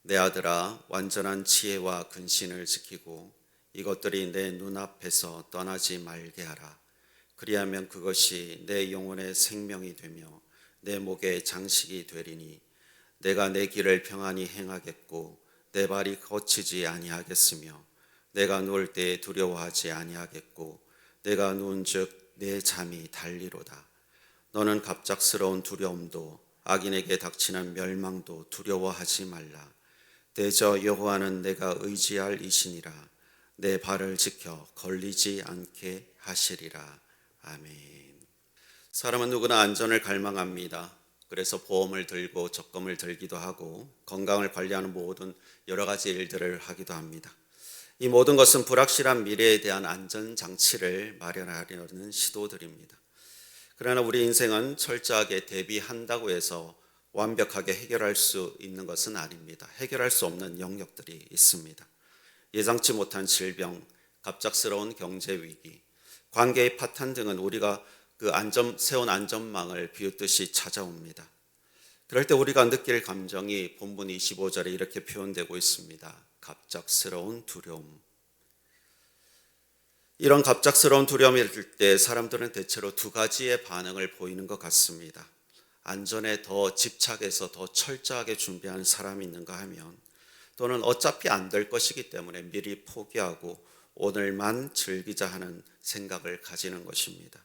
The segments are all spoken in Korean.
내 아들아, 완전한 지혜와 근신을 지키고 이것들이 내 눈앞에서 떠나지 말게 하라. 그리하면 그것이 내 영혼의 생명이 되며 내 목의 장식이 되리니 내가 내 길을 평안히 행하겠고 내 발이 거치지 아니하겠으며 내가 누울 때에 두려워하지 아니하겠고 내가 누운즉 내 잠이 달리로다. 너는 갑작스러운 두려움도 악인에게 닥치는 멸망도 두려워하지 말라. 대저 여호와는 내가 의지할 이시니라. 내 발을 지켜 걸리지 않게 하시리라. 아멘. 사람은 누구나 안전을 갈망합니다. 그래서 보험을 들고 적금을 들기도 하고 건강을 관리하는 모든 여러 가지 일들을 하기도 합니다. 이 모든 것은 불확실한 미래에 대한 안전장치를 마련하려는 시도들입니다. 그러나 우리 인생은 철저하게 대비한다고 해서 완벽하게 해결할 수 있는 것은 아닙니다. 해결할 수 없는 영역들이 있습니다. 예상치 못한 질병, 갑작스러운 경제 위기, 관계의 파탄 등은 우리가 세운 안전망을 비웃듯이 찾아옵니다. 그럴 때 우리가 느낄 감정이 본문 25절에 이렇게 표현되고 있습니다. 갑작스러운 두려움. 이런 갑작스러운 두려움이 들 때 사람들은 대체로 두 가지의 반응을 보이는 것 같습니다. 안전에 더 집착해서 더 철저하게 준비하는 사람이 있는가 하면, 또는 어차피 안 될 것이기 때문에 미리 포기하고 오늘만 즐기자 하는 생각을 가지는 것입니다.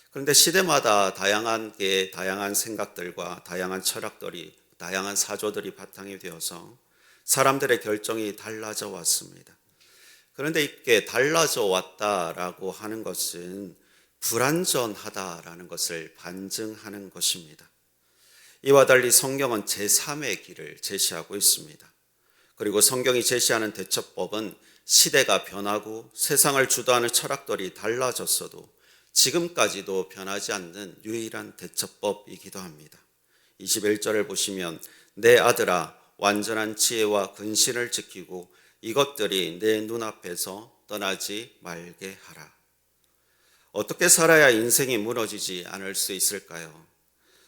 그런데 시대마다 다양한 생각들과 다양한 철학들이, 다양한 사조들이 바탕이 되어서 사람들의 결정이 달라져 왔습니다. 그런데 이게 달라져 왔다라고 하는 것은 불완전하다라는 것을 반증하는 것입니다. 이와 달리 성경은 제3의 길을 제시하고 있습니다. 그리고 성경이 제시하는 대처법은 시대가 변하고 세상을 주도하는 철학들이 달라졌어도 지금까지도 변하지 않는 유일한 대처법이기도 합니다. 21절을 보시면 내 아들아, 완전한 지혜와 근신을 지키고 이것들이 내 눈앞에서 떠나지 말게 하라. 어떻게 살아야 인생이 무너지지 않을 수 있을까요?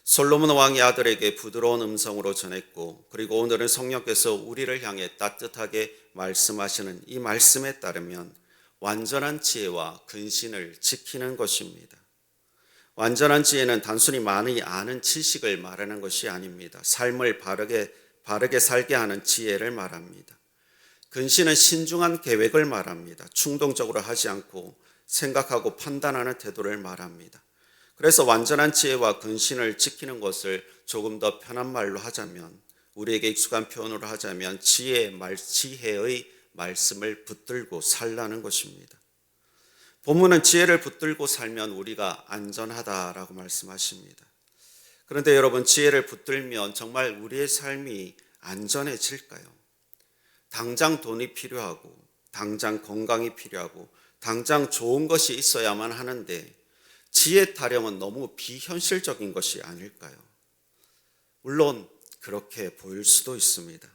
솔로몬 왕이 아들에게 부드러운 음성으로 전했고, 그리고 오늘은 성령께서 우리를 향해 따뜻하게 말씀하시는 이 말씀에 따르면 완전한 지혜와 근신을 지키는 것입니다. 완전한 지혜는 단순히 많이 아는 지식을 말하는 것이 아닙니다. 삶을 바르게 살게 하는 지혜를 말합니다. 근신은 신중한 계획을 말합니다. 충동적으로 하지 않고 생각하고 판단하는 태도를 말합니다. 그래서 완전한 지혜와 근신을 지키는 것을 조금 더 편한 말로 하자면, 우리에게 익숙한 표현으로 하자면 지혜의 말씀을 붙들고 살라는 것입니다. 본문은 지혜를 붙들고 살면 우리가 안전하다라고 말씀하십니다. 그런데 여러분, 지혜를 붙들면 정말 우리의 삶이 안전해질까요? 당장 돈이 필요하고 당장 건강이 필요하고 당장 좋은 것이 있어야만 하는데 지혜 타령은 너무 비현실적인 것이 아닐까요? 물론 그렇게 보일 수도 있습니다.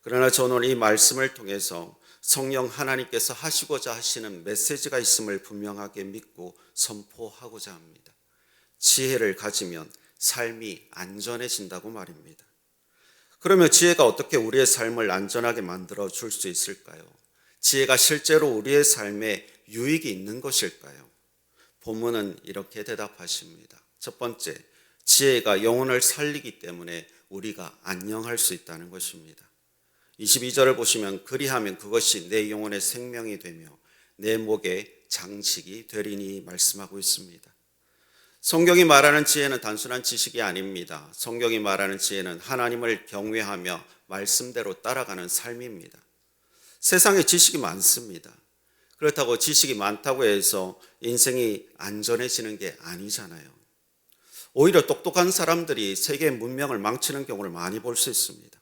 그러나 저는 이 말씀을 통해서 성령 하나님께서 하시고자 하시는 메시지가 있음을 분명하게 믿고 선포하고자 합니다. 지혜를 가지면 삶이 안전해진다고 말입니다. 그러면 지혜가 어떻게 우리의 삶을 안전하게 만들어 줄 수 있을까요? 지혜가 실제로 우리의 삶에 유익이 있는 것일까요? 본문은 이렇게 대답하십니다. 첫 번째, 지혜가 영혼을 살리기 때문에 우리가 안녕할 수 있다는 것입니다. 22절을 보시면 그리하면 그것이 내 영혼의 생명이 되며 내 목의 장식이 되리니 말씀하고 있습니다. 성경이 말하는 지혜는 단순한 지식이 아닙니다. 성경이 말하는 지혜는 하나님을 경외하며 말씀대로 따라가는 삶입니다. 세상에 지식이 많습니다. 그렇다고 지식이 많다고 해서 인생이 안전해지는 게 아니잖아요. 오히려 똑똑한 사람들이 세계 문명을 망치는 경우를 많이 볼 수 있습니다.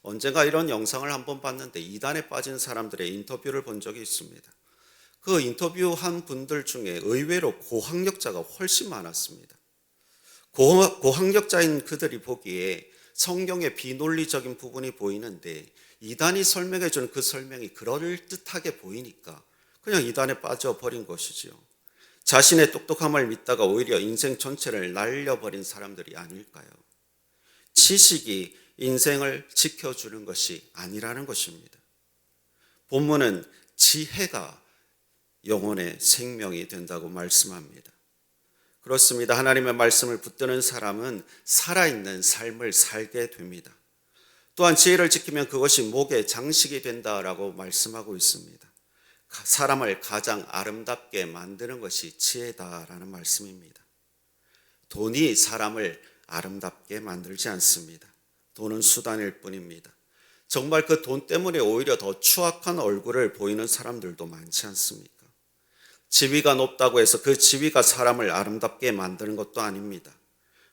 언젠가 이런 영상을 한번 봤는데 이단에 빠진 사람들의 인터뷰를 본 적이 있습니다. 그 인터뷰한 분들 중에 의외로 고학력자가 훨씬 많았습니다. 고학력자인 그들이 보기에 성경의 비논리적인 부분이 보이는데 이단이 설명해 준 그 설명이 그럴듯하게 보이니까 그냥 이단에 빠져버린 것이지요. 자신의 똑똑함을 믿다가 오히려 인생 전체를 날려버린 사람들이 아닐까요? 지식이 인생을 지켜주는 것이 아니라는 것입니다. 본문은 지혜가 영혼의 생명이 된다고 말씀합니다. 그렇습니다. 하나님의 말씀을 붙드는 사람은 살아있는 삶을 살게 됩니다. 또한 지혜를 지키면 그것이 목의 장식이 된다라고 말씀하고 있습니다. 사람을 가장 아름답게 만드는 것이 지혜다라는 말씀입니다. 돈이 사람을 아름답게 만들지 않습니다. 돈은 수단일 뿐입니다. 정말 그 돈 때문에 오히려 더 추악한 얼굴을 보이는 사람들도 많지 않습니까? 지위가 높다고 해서 그 지위가 사람을 아름답게 만드는 것도 아닙니다.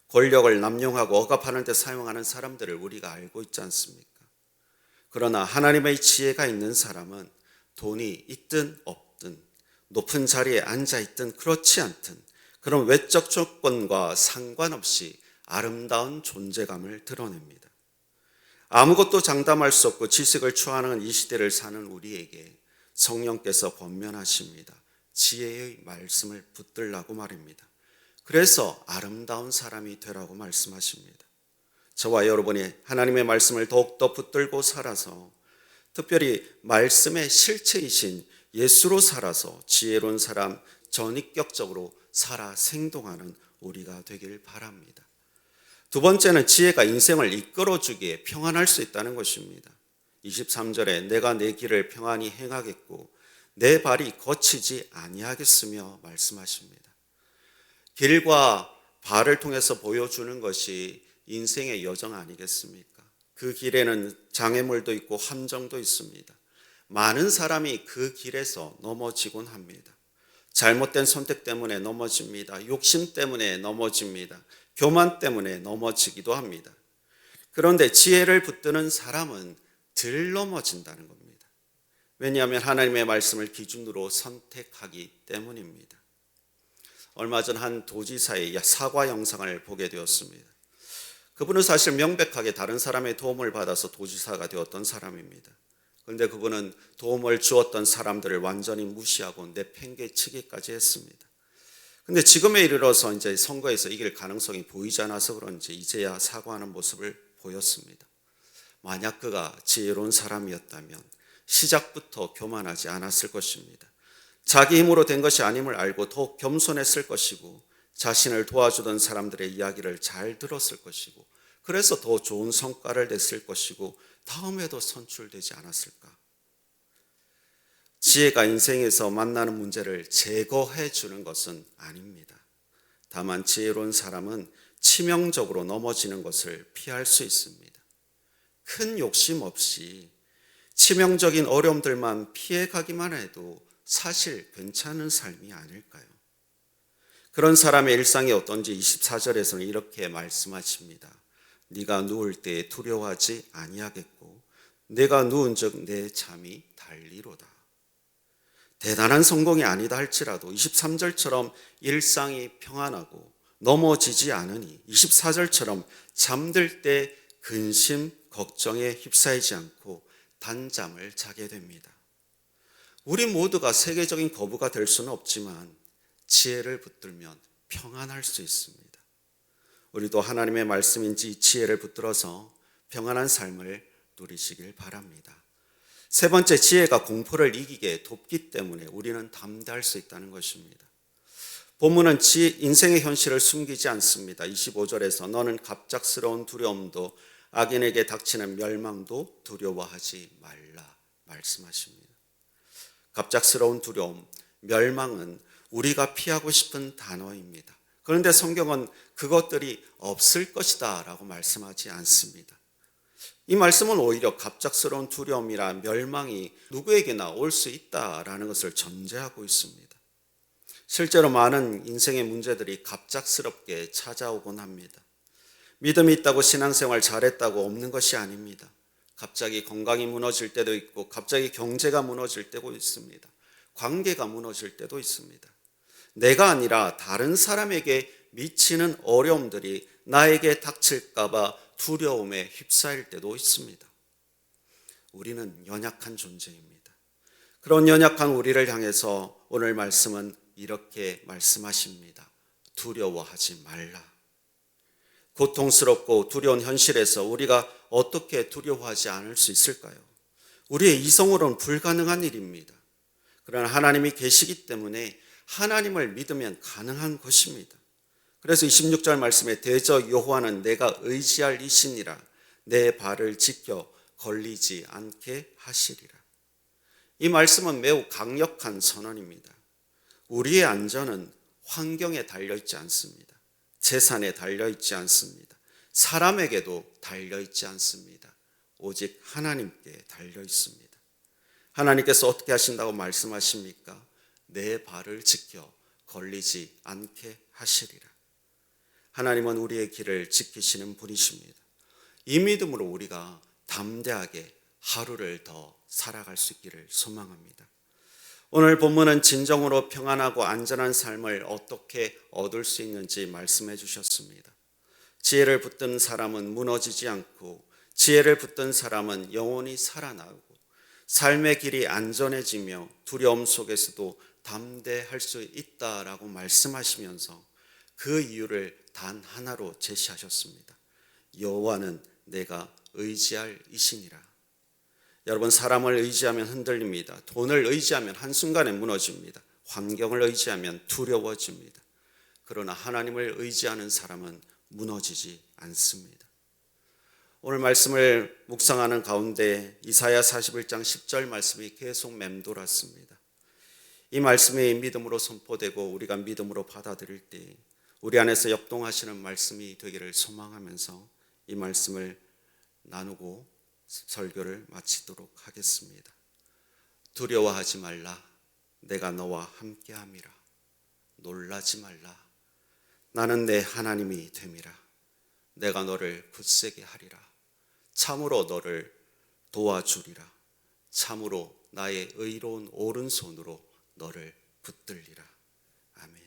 권력을 남용하고 억압하는 데 사용하는 사람들을 우리가 알고 있지 않습니까? 그러나 하나님의 지혜가 있는 사람은 돈이 있든 없든 높은 자리에 앉아 있든 그렇지 않든 그런 외적 조건과 상관없이 아름다운 존재감을 드러냅니다. 아무것도 장담할 수 없고 지식을 추구하는 이 시대를 사는 우리에게 성령께서 권면하십니다. 지혜의 말씀을 붙들라고 말입니다. 그래서 아름다운 사람이 되라고 말씀하십니다. 저와 여러분이 하나님의 말씀을 더욱더 붙들고 살아서 특별히 말씀의 실체이신 예수로 살아서 지혜로운 사람, 전인격적으로 살아 생동하는 우리가 되길 바랍니다. 두 번째는 지혜가 인생을 이끌어주기에 평안할 수 있다는 것입니다. 23절에 내가 내 길을 평안히 행하겠고 내 발이 거치지 아니하겠으며 말씀하십니다. 길과 발을 통해서 보여주는 것이 인생의 여정 아니겠습니까? 그 길에는 장애물도 있고 함정도 있습니다. 많은 사람이 그 길에서 넘어지곤 합니다. 잘못된 선택 때문에 넘어집니다. 욕심 때문에 넘어집니다. 교만 때문에 넘어지기도 합니다. 그런데 지혜를 붙드는 사람은 덜 넘어진다는 겁니다. 왜냐하면 하나님의 말씀을 기준으로 선택하기 때문입니다. 얼마 전 한 도지사의 사과 영상을 보게 되었습니다. 그분은 사실 명백하게 다른 사람의 도움을 받아서 도지사가 되었던 사람입니다. 그런데 그분은 도움을 주었던 사람들을 완전히 무시하고 내팽개치기까지 했습니다. 그런데 지금에 이르러서 이제 선거에서 이길 가능성이 보이지 않아서 그런지 이제야 사과하는 모습을 보였습니다. 만약 그가 지혜로운 사람이었다면 시작부터 교만하지 않았을 것입니다. 자기 힘으로 된 것이 아님을 알고 더욱 겸손했을 것이고 자신을 도와주던 사람들의 이야기를 잘 들었을 것이고 그래서 더 좋은 성과를 냈을 것이고 다음에도 선출되지 않았을까? 지혜가 인생에서 만나는 문제를 제거해 주는 것은 아닙니다. 다만 지혜로운 사람은 치명적으로 넘어지는 것을 피할 수 있습니다. 큰 욕심 없이 치명적인 어려움들만 피해가기만 해도 사실 괜찮은 삶이 아닐까요? 그런 사람의 일상이 어떤지 24절에서는 이렇게 말씀하십니다. 네가 누울 때에 두려워하지 아니하겠고 내가 누운즉 내 잠이 달리로다. 대단한 성공이 아니다 할지라도 23절처럼 일상이 평안하고 넘어지지 않으니 24절처럼 잠들 때 근심, 걱정에 휩싸이지 않고 단잠을 자게 됩니다. 우리 모두가 세계적인 거부가 될 수는 없지만 지혜를 붙들면 평안할 수 있습니다. 우리도 하나님의 말씀인지 지혜를 붙들어서 평안한 삶을 누리시길 바랍니다. 세 번째, 지혜가 공포를 이기게 돕기 때문에 우리는 담대할 수 있다는 것입니다. 본문은 인생의 현실을 숨기지 않습니다. 25절에서 너는 갑작스러운 두려움도 악인에게 닥치는 멸망도 두려워하지 말라 말씀하십니다. 갑작스러운 두려움, 멸망은 우리가 피하고 싶은 단어입니다. 그런데 성경은 그것들이 없을 것이다 라고 말씀하지 않습니다. 이 말씀은 오히려 갑작스러운 두려움이라 멸망이 누구에게나 올 수 있다라는 것을 전제하고 있습니다. 실제로 많은 인생의 문제들이 갑작스럽게 찾아오곤 합니다. 믿음이 있다고 신앙생활 잘했다고 없는 것이 아닙니다. 갑자기 건강이 무너질 때도 있고 갑자기 경제가 무너질 때도 있습니다. 관계가 무너질 때도 있습니다. 내가 아니라 다른 사람에게 미치는 어려움들이 나에게 닥칠까 봐 두려움에 휩싸일 때도 있습니다. 우리는 연약한 존재입니다. 그런 연약한 우리를 향해서 오늘 말씀은 이렇게 말씀하십니다. 두려워하지 말라. 고통스럽고 두려운 현실에서 우리가 어떻게 두려워하지 않을 수 있을까요? 우리의 이성으로는 불가능한 일입니다. 그러나 하나님이 계시기 때문에 하나님을 믿으면 가능한 것입니다. 그래서 26절 말씀에 대저 여호와는 내가 의지할 이시니라 내 발을 지켜 걸리지 않게 하시리라. 이 말씀은 매우 강력한 선언입니다. 우리의 안전은 환경에 달려있지 않습니다. 재산에 달려있지 않습니다. 사람에게도 달려있지 않습니다. 오직 하나님께 달려있습니다. 하나님께서 어떻게 하신다고 말씀하십니까? 내 발을 지켜 걸리지 않게 하시리라. 하나님은 우리의 길을 지키시는 분이십니다. 이 믿음으로 우리가 담대하게 하루를 더 살아갈 수 있기를 소망합니다. 오늘 본문은 진정으로 평안하고 안전한 삶을 어떻게 얻을 수 있는지 말씀해 주셨습니다. 지혜를 붙든 사람은 무너지지 않고 지혜를 붙든 사람은 영원히 살아나고 삶의 길이 안전해지며 두려움 속에서도 담대할 수 있다라고 말씀하시면서 그 이유를 단 하나로 제시하셨습니다. 여호와는 내가 의지할 이시니라. 여러분, 사람을 의지하면 흔들립니다. 돈을 의지하면 한순간에 무너집니다. 환경을 의지하면 두려워집니다. 그러나 하나님을 의지하는 사람은 무너지지 않습니다. 오늘 말씀을 묵상하는 가운데 이사야 41장 10절 말씀이 계속 맴돌았습니다. 이 말씀이 믿음으로 선포되고 우리가 믿음으로 받아들일 때 우리 안에서 역동하시는 말씀이 되기를 소망하면서 이 말씀을 나누고 설교를 마치도록 하겠습니다. 두려워하지 말라. 내가 너와 함께함이라. 놀라지 말라. 나는 내 하나님이 됨이라. 내가 너를 굳세게 하리라. 참으로 너를 도와주리라. 참으로 나의 의로운 오른손으로 너를 붙들리라. 아멘.